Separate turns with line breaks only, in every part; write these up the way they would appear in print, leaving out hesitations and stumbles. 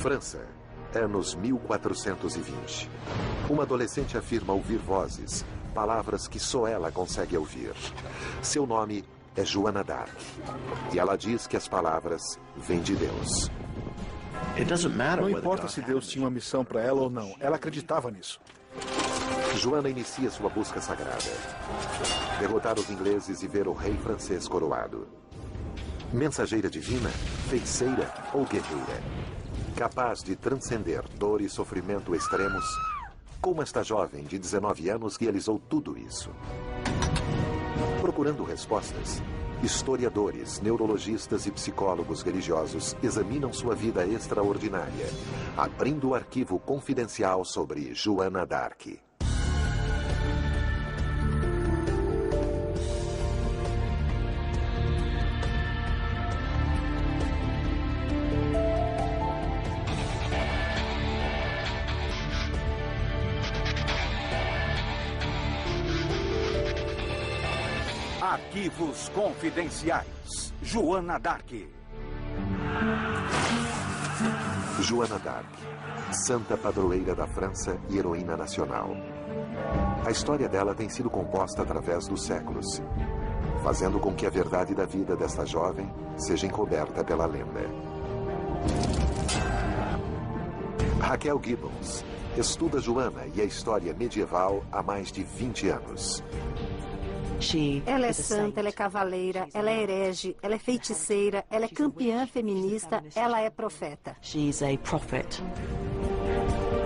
França, anos 1420. Uma adolescente afirma ouvir vozes, palavras que só ela consegue ouvir. Seu nome é Joana d'Arc. E ela diz que as palavras vêm de Deus.
Não importa se Deus tinha uma missão para ela ou não, ela acreditava nisso.
Joana inicia sua busca sagrada. Derrotar os ingleses e ver o rei francês coroado. Mensageira divina, feiticeira ou guerreira? Capaz de transcender dor e sofrimento extremos? Como esta jovem de 19 anos realizou tudo isso? Procurando respostas, historiadores, neurologistas e psicólogos religiosos examinam sua vida extraordinária, abrindo o arquivo confidencial sobre Joana d'Arc.
Arquivos confidenciais. Joana d'Arc.
Joana d'Arc, santa padroeira da França e heroína nacional. A história dela tem sido composta através dos séculos, fazendo com que a verdade da vida desta jovem seja encoberta pela lenda. Raquel Gibbons estuda Joana e a história medieval há mais de 20 anos.
Ela é santa, ela é cavaleira, ela é herege, ela é feiticeira, ela é campeã feminista, ela é profeta.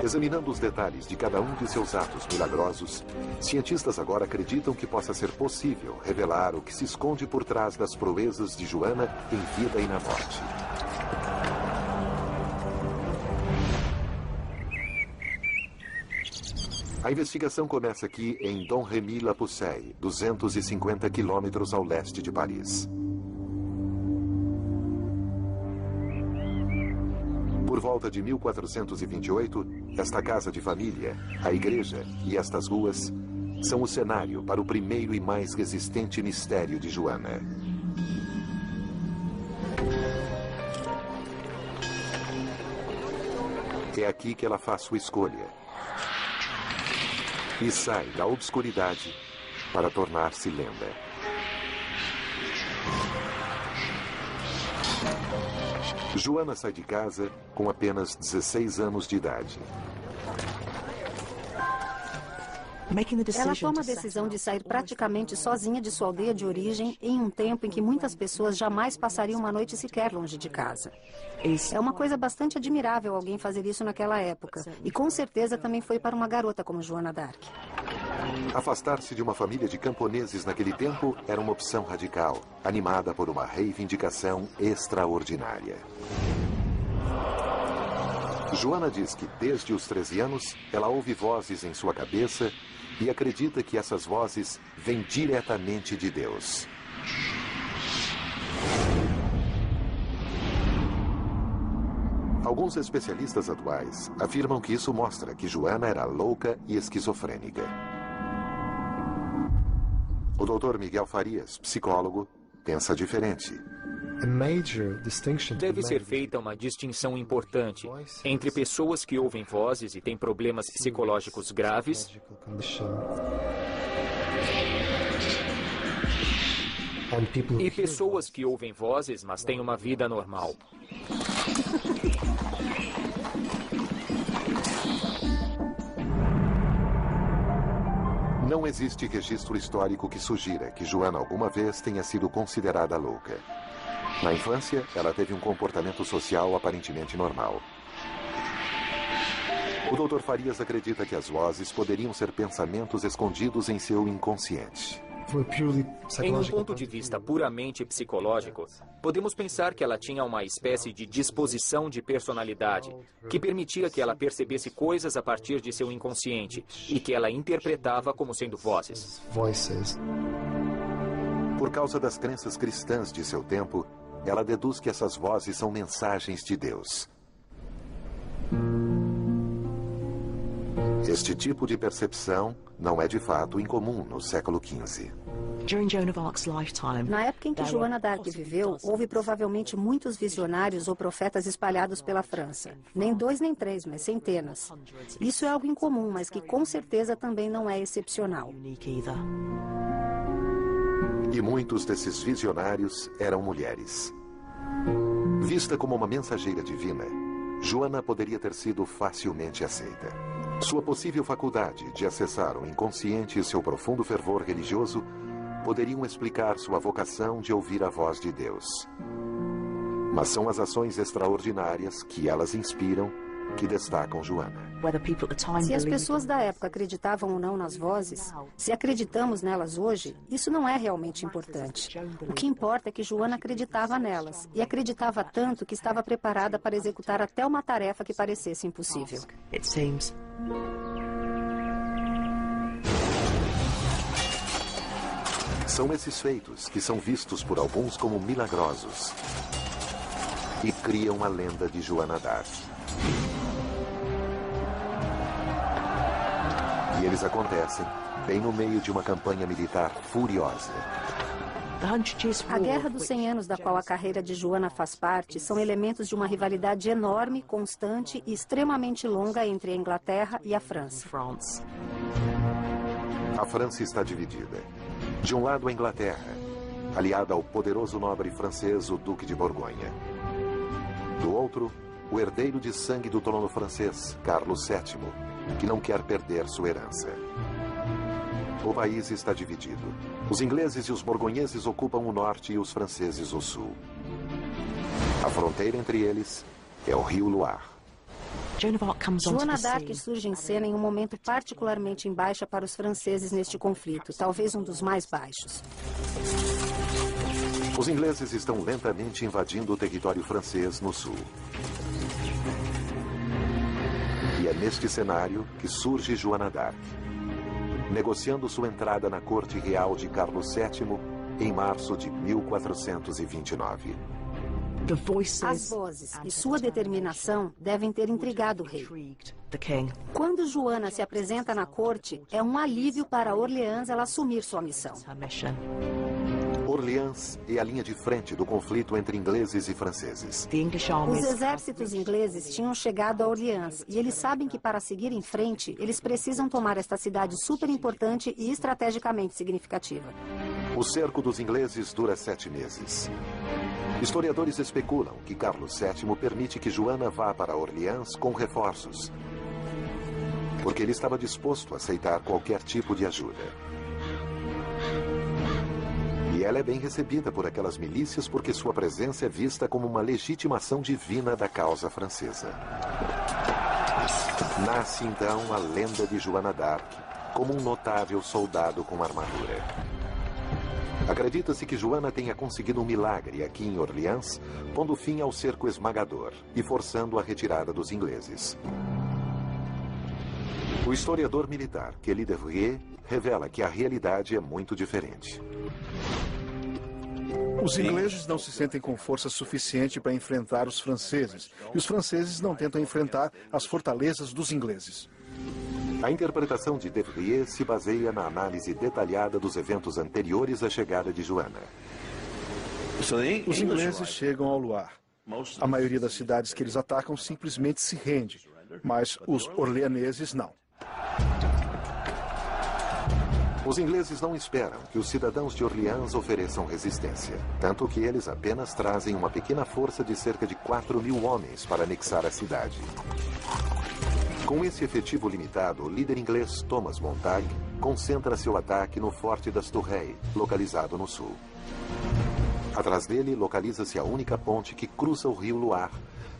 Examinando os detalhes de cada um de seus atos milagrosos, cientistas agora acreditam que possa ser possível revelar o que se esconde por trás das proezas de Joana em vida e na morte. A investigação começa aqui em Domremy-la-Pucelle, 250 quilômetros ao leste de Paris. Por volta de 1428, esta casa de família, a igreja e estas ruas são o cenário para o primeiro e mais resistente mistério de Joana. É aqui que ela faz sua escolha e sai da obscuridade para tornar-se lenda. Joana sai de casa com apenas 16 anos de idade.
Ela toma a decisão de sair praticamente sozinha de sua aldeia de origem em um tempo em que muitas pessoas jamais passariam uma noite sequer longe de casa. É uma coisa bastante admirável alguém fazer isso naquela época. E com certeza também foi para uma garota como Joana d'Arc.
Afastar-se de uma família de camponeses naquele tempo era uma opção radical, animada por uma reivindicação extraordinária. Joana diz que desde os 13 anos, ela ouve vozes em sua cabeça e acredita que essas vozes vêm diretamente de Deus. Alguns especialistas atuais afirmam que isso mostra que Joana era louca e esquizofrênica. O Dr. Miguel Farias, psicólogo, pensa diferente.
Deve ser feita uma distinção importante entre pessoas que ouvem vozes e têm problemas psicológicos graves e pessoas que ouvem vozes, mas têm uma vida normal.
Não existe registro histórico que sugira que Joana alguma vez tenha sido considerada louca. Na infância, ela teve um comportamento social aparentemente normal. O Dr. Farias acredita que as vozes poderiam ser pensamentos escondidos em seu inconsciente.
Em um ponto de vista puramente psicológico, podemos pensar que ela tinha uma espécie de disposição de personalidade que permitia que ela percebesse coisas a partir de seu inconsciente e que ela interpretava como sendo vozes.
Por causa das crenças cristãs de seu tempo, ela deduz que essas vozes são mensagens de Deus. Este tipo de percepção não é de fato incomum no século XV.
Na época em que Joana d'Arc viveu, houve provavelmente muitos visionários ou profetas espalhados pela França. Nem 2 nem 3, mas centenas. Isso é algo incomum, mas que com certeza também não é excepcional.
E muitos desses visionários eram mulheres. Vista como uma mensageira divina, Joana poderia ter sido facilmente aceita. Sua possível faculdade de acessar o inconsciente e seu profundo fervor religioso poderiam explicar sua vocação de ouvir a voz de Deus. Mas são as ações extraordinárias que elas inspiram que destacam Joana.
Se as pessoas da época acreditavam ou não nas vozes, se acreditamos nelas hoje, isso não é realmente importante. O que importa é que Joana acreditava nelas, e acreditava tanto que estava preparada para executar até uma tarefa que parecesse impossível.
São esses feitos que são vistos por alguns como milagrosos e criam a lenda de Joana d'Arc. E eles acontecem bem no meio de uma campanha militar furiosa.
A Guerra dos 100 Anos, da qual a carreira de Joana faz parte, são elementos de uma rivalidade enorme, constante e extremamente longa entre a Inglaterra e a França.
A França está dividida. De um lado, a Inglaterra, aliada ao poderoso nobre francês, o Duque de Borgonha. Do outro, o herdeiro de sangue do trono francês, Carlos VII, que não quer perder sua herança. O país está dividido. Os ingleses e os borgonheses ocupam o norte e os franceses o sul. A fronteira entre eles é o rio Loire.
Joana d'Arc surge em cena em um momento particularmente em baixa para os franceses neste conflito, talvez um dos mais baixos.
Os ingleses estão lentamente invadindo o território francês no sul. E é neste cenário que surge Joana d'Arc, negociando sua entrada na corte real de Carlos VII em março de 1429.
As vozes e sua determinação devem ter intrigado o rei. Quando Joana se apresenta na corte, é um alívio para Orleans ela assumir sua missão.
Orleans é a linha de frente do conflito entre ingleses e franceses.
Os exércitos ingleses tinham chegado a Orleans e eles sabem que para seguir em frente, eles precisam tomar esta cidade super importante e estrategicamente significativa.
O cerco dos ingleses dura 7 meses. Historiadores especulam que Carlos VII permite que Joana vá para Orleans com reforços, porque ele estava disposto a aceitar qualquer tipo de ajuda. E ela é bem recebida por aquelas milícias porque sua presença é vista como uma legitimação divina da causa francesa. Nasce então a lenda de Joana d'Arc como um notável soldado com armadura. Acredita-se que Joana tenha conseguido um milagre aqui em Orleans, pondo fim ao cerco esmagador e forçando a retirada dos ingleses. O historiador militar Kelly Devrier revela que a realidade é muito diferente.
Os ingleses não se sentem com força suficiente para enfrentar os franceses, e os franceses não tentam enfrentar as fortalezas dos ingleses.
A interpretação de Devrier se baseia na análise detalhada dos eventos anteriores à chegada de Joana.
Os ingleses chegam ao Loire. A maioria das cidades que eles atacam simplesmente se rende, mas os orleaneses não.
Os ingleses não esperam que os cidadãos de Orleans ofereçam resistência, tanto que eles apenas trazem uma pequena força de cerca de 4.000 homens para anexar a cidade. Com esse efetivo limitado, o líder inglês Thomas Montague concentra seu ataque no Forte das Tourelles, localizado no sul. Atrás dele, localiza-se a única ponte que cruza o rio Loire,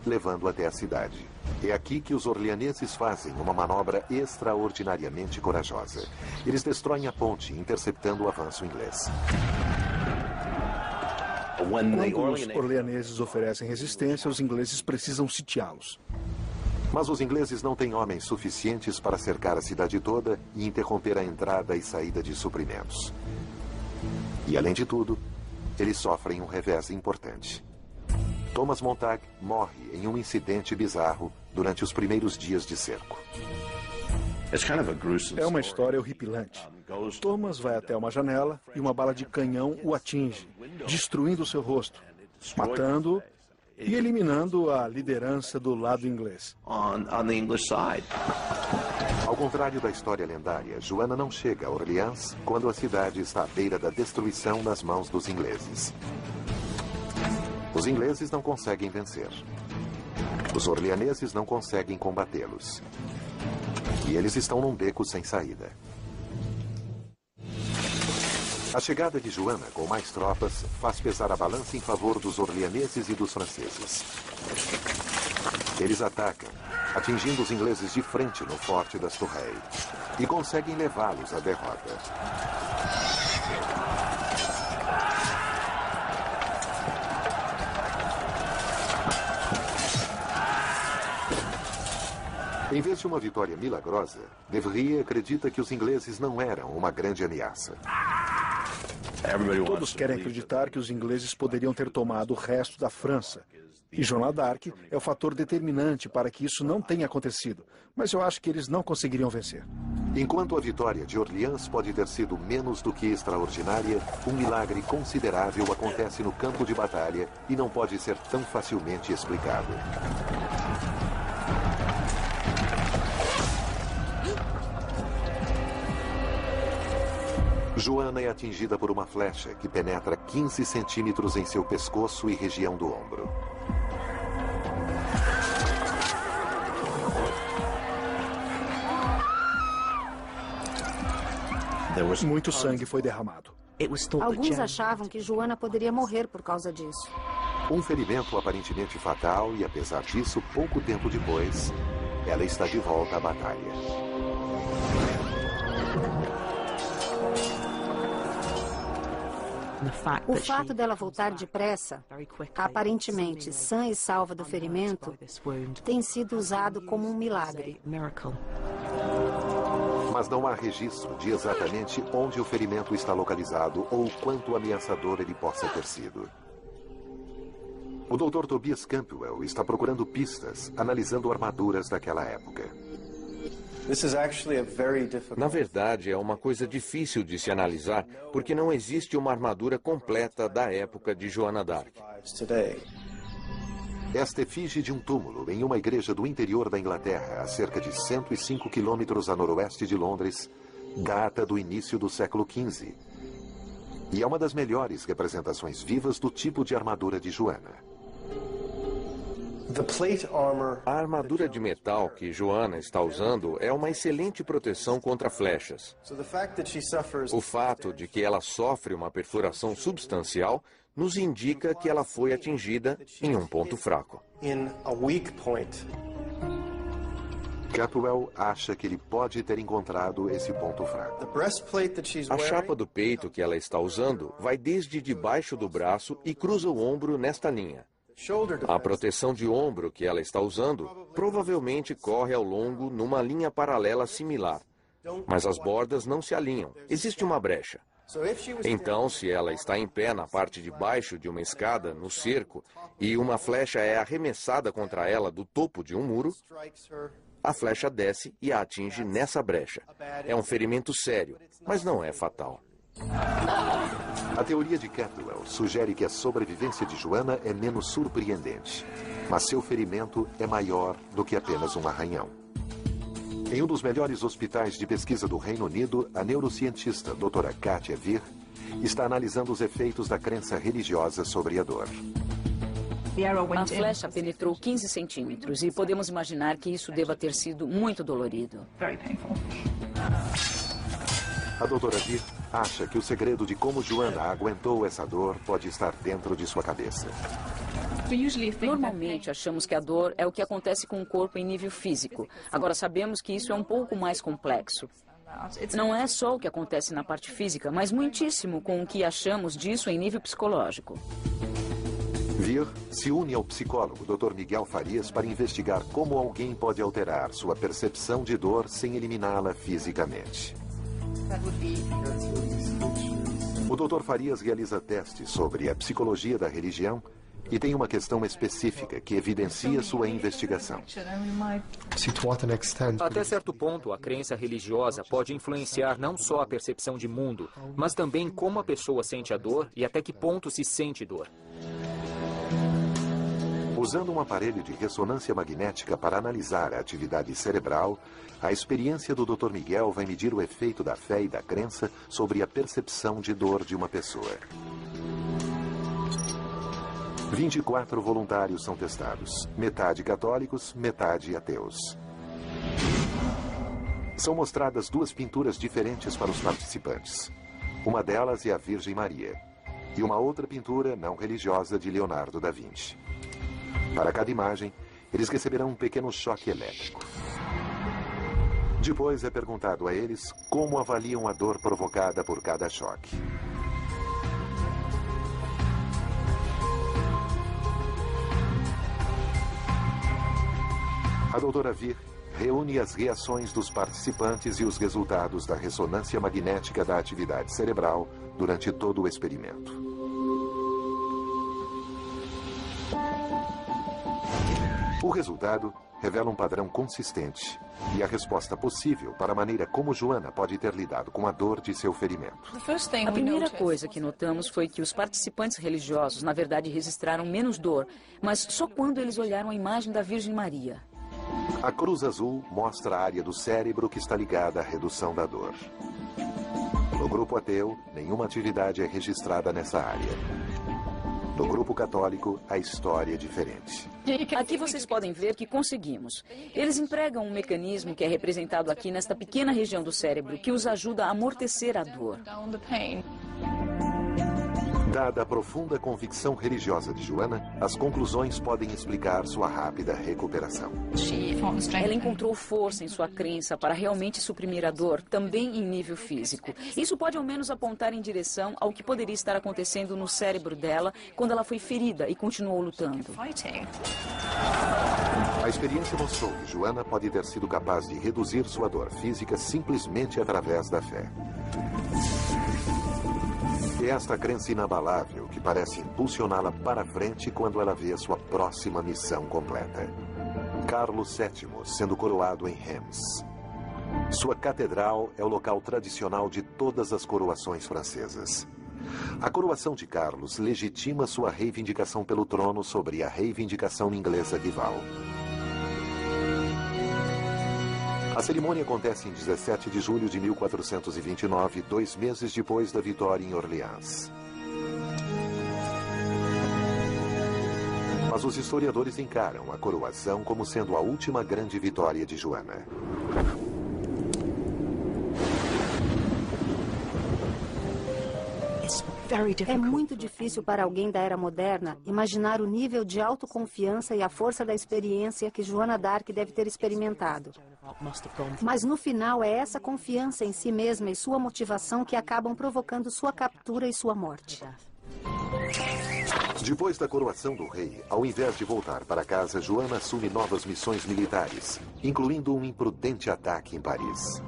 levando até a cidade. É aqui que os orleaneses fazem uma manobra extraordinariamente corajosa. Eles destroem a ponte, interceptando o avanço inglês.
Quando os orleaneses oferecem resistência, os ingleses precisam sitiá-los.
Mas os ingleses não têm homens suficientes para cercar a cidade toda e interromper a entrada e saída de suprimentos. E, além de tudo, eles sofrem um revés importante. Thomas Montague morre em um incidente bizarro durante os primeiros dias de cerco.
É uma história horripilante. Thomas vai até uma janela e uma bala de canhão o atinge, destruindo seu rosto, matando-o e eliminando a liderança do lado inglês.
Ao contrário da história lendária, Joana não chega a Orleans quando a cidade está à beira da destruição nas mãos dos ingleses. Os ingleses não conseguem vencer. Os orleaneses não conseguem combatê-los. E eles estão num beco sem saída. A chegada de Joana com mais tropas faz pesar a balança em favor dos orleaneses e dos franceses. Eles atacam, atingindo os ingleses de frente no Forte das Tourelles, e conseguem levá-los à derrota. Em vez de uma vitória milagrosa, De Vries acredita que os ingleses não eram uma grande ameaça.
Todos querem acreditar que os ingleses poderiam ter tomado o resto da França. E Joana d'Arc é o fator determinante para que isso não tenha acontecido. Mas eu acho que eles não conseguiriam vencer.
Enquanto a vitória de Orleans pode ter sido menos do que extraordinária, um milagre considerável acontece no campo de batalha e não pode ser tão facilmente explicado. Joana é atingida por uma flecha que penetra 15 centímetros em seu pescoço e região do ombro.
Muito sangue foi derramado.
Alguns achavam que Joana poderia morrer por causa disso.
Um ferimento aparentemente fatal e, apesar disso, pouco tempo depois, ela está de volta à batalha.
O fato dela voltar depressa, aparentemente sã e salva do ferimento, tem sido usado como um milagre.
Mas não há registro de exatamente onde o ferimento está localizado ou quanto ameaçador ele possa ter sido. O Dr. Tobias Campbell está procurando pistas, analisando armaduras daquela época.
Na verdade, é uma coisa difícil de se analisar, porque não existe uma armadura completa da época de Joana d'Arc.
Esta efígie de um túmulo em uma igreja do interior da Inglaterra, a cerca de 105 quilômetros a noroeste de Londres, data do início do século XV. E é uma das melhores representações vivas do tipo de armadura de Joana.
A armadura de metal que Joana está usando é uma excelente proteção contra flechas. O fato de que ela sofre uma perfuração substancial nos indica que ela foi atingida em um ponto fraco.
Campbell acha que ele pode ter encontrado esse ponto fraco.
A chapa do peito que ela está usando vai desde debaixo do braço e cruza o ombro nesta linha. A proteção de ombro que ela está usando provavelmente corre ao longo numa linha paralela similar, mas as bordas não se alinham, existe uma brecha. Então, se ela está em pé na parte de baixo de uma escada, no cerco, e uma flecha é arremessada contra ela do topo de um muro, a flecha desce e a atinge nessa brecha. É um ferimento sério, mas não é fatal.
A teoria de Campbell sugere que a sobrevivência de Joana é menos surpreendente, mas seu ferimento é maior do que apenas um arranhão. Em um dos melhores hospitais de pesquisa do Reino Unido, a neurocientista Dra. Katia Vir está analisando os efeitos da crença religiosa sobre a dor.
A flecha penetrou 15 centímetros e podemos imaginar que isso deva ter sido muito dolorido.
A doutora Vir acha que o segredo de como Joana aguentou essa dor pode estar dentro de sua cabeça.
Normalmente achamos que a dor é o que acontece com o corpo em nível físico. Agora sabemos que isso é um pouco mais complexo. Não é só o que acontece na parte física, mas muitíssimo com o que achamos disso em nível psicológico.
Vir se une ao psicólogo Dr. Miguel Farias para investigar como alguém pode alterar sua percepção de dor sem eliminá-la fisicamente. O Dr. Farias realiza testes sobre a psicologia da religião e tem uma questão específica que evidencia sua investigação.
Até certo ponto, a crença religiosa pode influenciar não só a percepção de mundo, mas também como a pessoa sente a dor e até que ponto se sente dor.
Usando um aparelho de ressonância magnética para analisar a atividade cerebral, a experiência do Dr. Miguel vai medir o efeito da fé e da crença sobre a percepção de dor de uma pessoa. 24 voluntários são testados, metade católicos, metade ateus. São mostradas 2 pinturas diferentes para os participantes. Uma delas é a Virgem Maria, e uma outra pintura não religiosa de Leonardo da Vinci. Para cada imagem, eles receberão um pequeno choque elétrico. Depois é perguntado a eles como avaliam a dor provocada por cada choque. A doutora Vir reúne as reações dos participantes e os resultados da ressonância magnética da atividade cerebral durante todo o experimento. O resultado revela um padrão consistente e a resposta possível para a maneira como Joana pode ter lidado com a dor de seu ferimento.
A primeira coisa que notamos foi que os participantes religiosos, na verdade, registraram menos dor, mas só quando eles olharam a imagem da Virgem Maria.
A cruz azul mostra a área do cérebro que está ligada à redução da dor. No grupo ateu, nenhuma atividade é registrada nessa área. No grupo católico, a história é diferente.
Aqui vocês podem ver que conseguimos. Eles empregam um mecanismo que é representado aqui nesta pequena região do cérebro, que os ajuda a amortecer a dor.
Dada a profunda convicção religiosa de Joana, as conclusões podem explicar sua rápida recuperação.
Ela encontrou força em sua crença para realmente suprimir a dor, também em nível físico. Isso pode ao menos apontar em direção ao que poderia estar acontecendo no cérebro dela quando ela foi ferida e continuou lutando.
A experiência mostrou que Joana pode ter sido capaz de reduzir sua dor física simplesmente através da fé. É esta crença inabalável que parece impulsioná-la para frente quando ela vê a sua próxima missão completa. Carlos VII sendo coroado em Reims. Sua catedral é o local tradicional de todas as coroações francesas. A coroação de Carlos legitima sua reivindicação pelo trono sobre a reivindicação inglesa rival. A cerimônia acontece em 17 de julho de 1429, 2 meses depois da vitória em Orleans. Mas os historiadores encaram a coroação como sendo a última grande vitória de Joana.
É muito difícil para alguém da era moderna imaginar o nível de autoconfiança e a força da experiência que Joana d'Arc deve ter experimentado. Mas no final é essa confiança em si mesma e sua motivação que acabam provocando sua captura e sua morte.
Depois da coroação do rei, ao invés de voltar para casa, Joana assume novas missões militares, incluindo um imprudente ataque em Paris.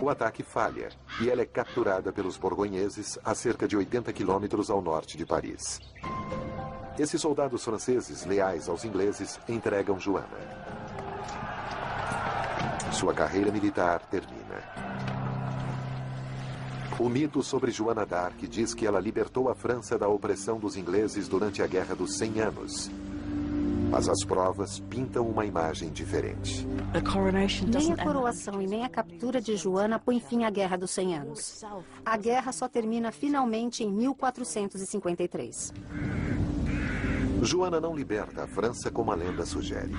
O ataque falha e ela é capturada pelos borgonheses a cerca de 80 quilômetros ao norte de Paris. Esses soldados franceses, leais aos ingleses, entregam Joana. Sua carreira militar termina. O mito sobre Joana d'Arc diz que ela libertou a França da opressão dos ingleses durante a Guerra dos 100 Anos. Mas as provas pintam uma imagem diferente.
Nem a coroação e nem a captura de Joana põe fim à Guerra dos 100 Anos. A guerra só termina finalmente em 1453.
Joana não liberta a França como a lenda sugere.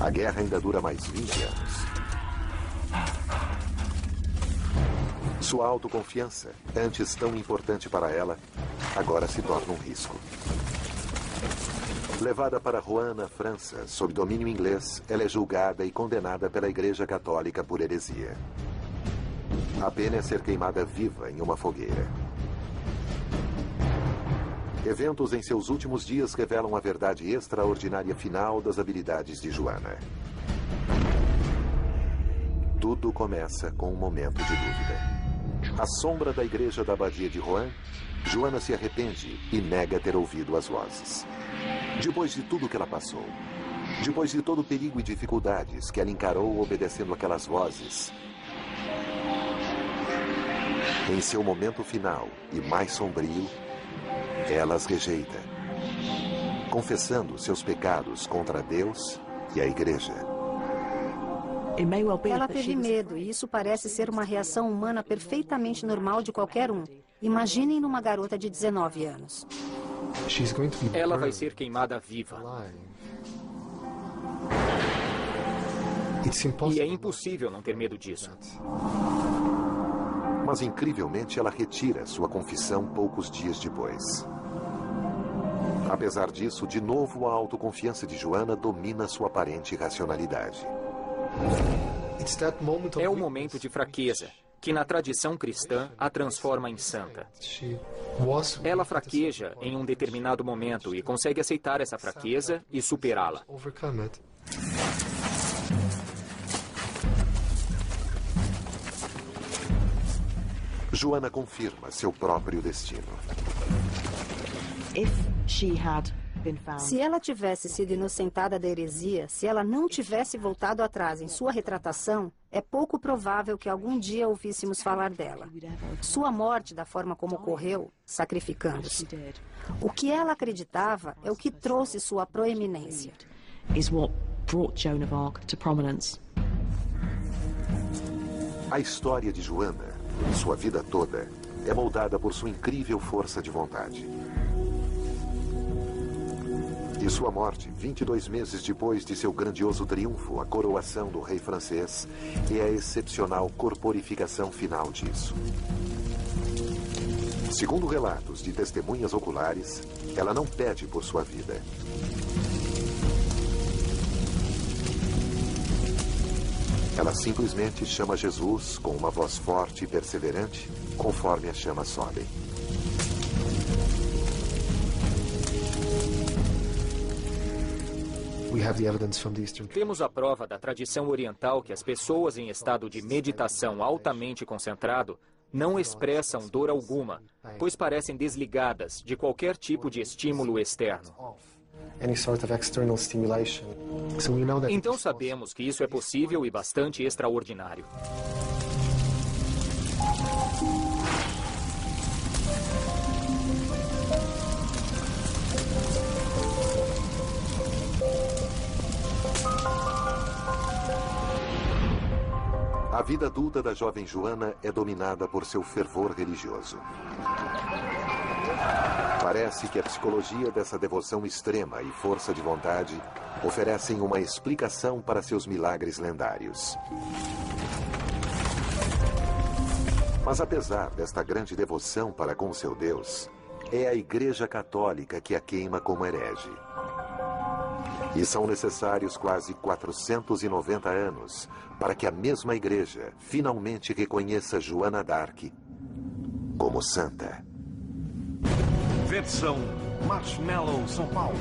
A guerra ainda dura mais 20 anos. Sua autoconfiança, antes tão importante para ela, agora se torna um risco. Levada para Rouen, na França, sob domínio inglês, ela é julgada e condenada pela Igreja Católica por heresia. A pena é ser queimada viva em uma fogueira. Eventos em seus últimos dias revelam a verdade extraordinária final das habilidades de Joana. Tudo começa com um momento de dúvida. À sombra da igreja da abadia de Rouen, Joana se arrepende e nega ter ouvido as vozes. Depois de tudo que ela passou, depois de todo o perigo e dificuldades que ela encarou obedecendo aquelas vozes, em seu momento final e mais sombrio, ela as rejeita, confessando seus pecados contra Deus e a igreja.
Ela teve medo e isso parece ser uma reação humana perfeitamente normal de qualquer um. Imaginem numa garota de 19 anos.
Ela vai ser queimada viva. E é impossível não ter medo disso.
Mas, incrivelmente, ela retira sua confissão poucos dias depois. Apesar disso, de novo, a autoconfiança de Joana domina sua aparente racionalidade.
É o momento de fraqueza, que na tradição cristã a transforma em santa. Ela fraqueja em um determinado momento e consegue aceitar essa fraqueza e superá-la.
Joana confirma seu próprio destino.
Se ela tivesse sido inocentada da heresia, se ela não tivesse voltado atrás em sua retratação, é pouco provável que algum dia ouvíssemos falar dela. Sua morte, da forma como ocorreu, sacrificando-se. O que ela acreditava é o que trouxe sua proeminência.
A história de Joana, sua vida toda, é moldada por sua incrível força de vontade. E sua morte, 22 meses depois de seu grandioso triunfo, a coroação do rei francês, é a excepcional corporificação final disso. Segundo relatos de testemunhas oculares, ela não pede por sua vida. Ela simplesmente chama Jesus com uma voz forte e perseverante, conforme as chamas sobem.
Temos a prova da tradição oriental que as pessoas em estado de meditação altamente concentrado não expressam dor alguma, pois parecem desligadas de qualquer tipo de estímulo externo. Então sabemos que isso é possível e bastante extraordinário.
A vida adulta da jovem Joana é dominada por seu fervor religioso. Parece que a psicologia dessa devoção extrema e força de vontade oferecem uma explicação para seus milagres lendários. Mas apesar desta grande devoção para com seu Deus, é a Igreja Católica que a queima como herege. E são necessários quase 490 anos para que a mesma Igreja finalmente reconheça Joana d'Arc como santa.
Versão Marshmallow São Paulo.